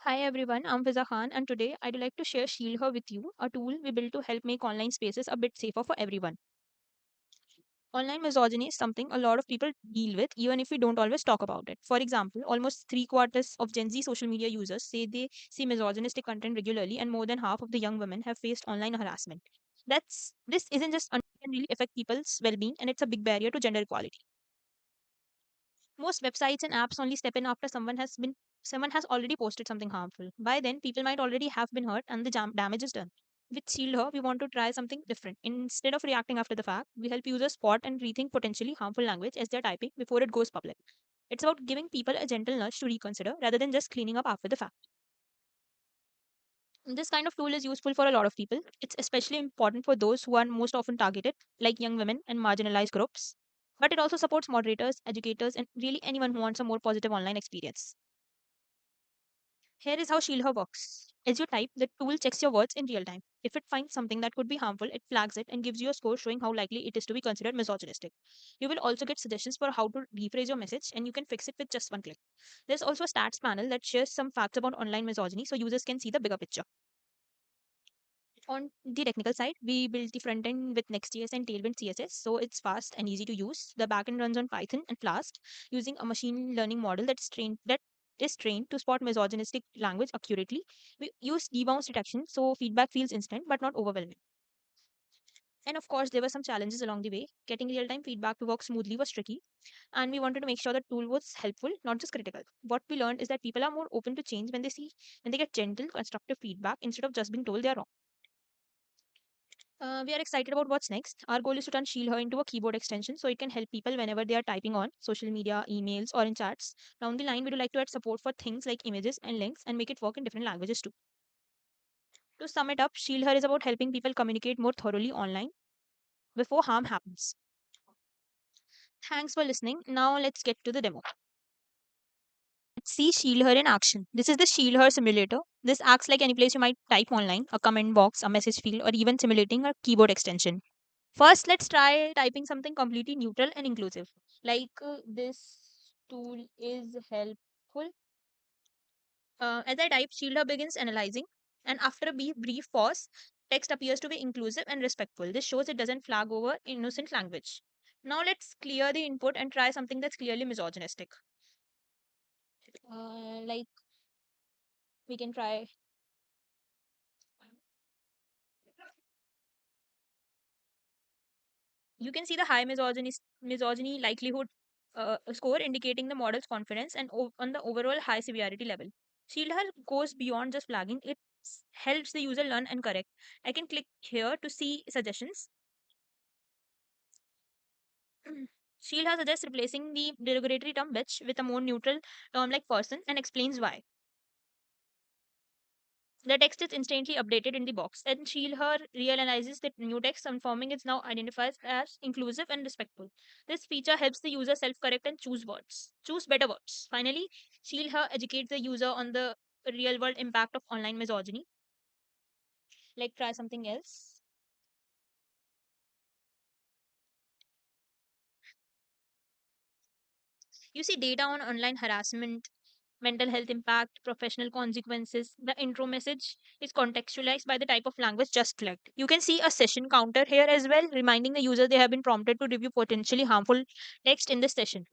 Hi everyone, I'm Fiza Khan and today I'd like to share ShieldHER with you, a tool we built to help make online spaces a bit safer for everyone. Online misogyny is something a lot of people deal with even if we don't always talk about it. For example, almost three quarters of Gen Z social media users say they see misogynistic content regularly and more than half of the young women have faced online harassment. This isn't just can really affect people's well-being and it's a big barrier to gender equality. Most websites and apps only step in after someone has already posted something harmful. By then, people might already have been hurt and the damage is done. With ShieldHER, we want to try something different. Instead of reacting after the fact, we help users spot and rethink potentially harmful language as they're typing before it goes public. It's about giving people a gentle nudge to reconsider rather than just cleaning up after the fact. This kind of tool is useful for a lot of people. It's especially important for those who are most often targeted, like young women and marginalized groups. But it also supports moderators, educators, and really anyone who wants a more positive online experience. Here is how ShieldHER works. As you type, the tool checks your words in real time. If it finds something that could be harmful, it flags it and gives you a score showing how likely it is to be considered misogynistic. You will also get suggestions for how to rephrase your message, and you can fix it with just one click. There's also a stats panel that shares some facts about online misogyny so users can see the bigger picture. On the technical side, we built the front end with Next.js and Tailwind CSS, so it's fast and easy to use. The backend runs on Python and Flask, using a machine learning model that is trained to spot misogynistic language accurately. We use debounce detection, so feedback feels instant but not overwhelming. And of course, there were some challenges along the way. Getting real-time feedback to work smoothly was tricky, and we wanted to make sure the tool was helpful, not just critical. What we learned is that people are more open to change when they get gentle, constructive feedback instead of just being told they are wrong. We are excited about what's next. Our goal is to turn ShieldHER into a keyboard extension so it can help people whenever they are typing on social media, emails, or in chats. Down the line, we would like to add support for things like images and links and make it work in different languages too. To sum it up, ShieldHER is about helping people communicate more thoroughly online before harm happens. Thanks for listening. Now let's get to the demo. Let's see ShieldHER in action. This is the ShieldHER simulator. This acts like any place you might type online, a comment box, a message field, or even simulating a keyboard extension. First, let's try typing something completely neutral and inclusive. This tool is helpful. As I type, ShieldHER begins analyzing, and after a brief pause, text appears to be inclusive and respectful. This shows it doesn't flag over innocent language. Now let's clear the input and try something that's clearly misogynistic. Like we can try. You can see the high misogyny likelihood score indicating the model's confidence and on the overall high severity level. ShieldHER goes beyond just flagging. It helps the user learn and correct. I can click here to see suggestions. ShieldHER suggests replacing the derogatory term bitch with a more neutral term like person and explains why. The text is instantly updated in the box, and ShieldHER realizes that new text confirming it now identifies as inclusive and respectful. This feature helps the user self-correct and choose better words. Finally, ShieldHER educates the user on the real-world impact of online misogyny. Like try something else. You see data on online harassment, mental health impact, professional consequences. The intro message is contextualized by the type of language just flagged. You can see a session counter here as well, reminding the user they have been prompted to review potentially harmful text in this session.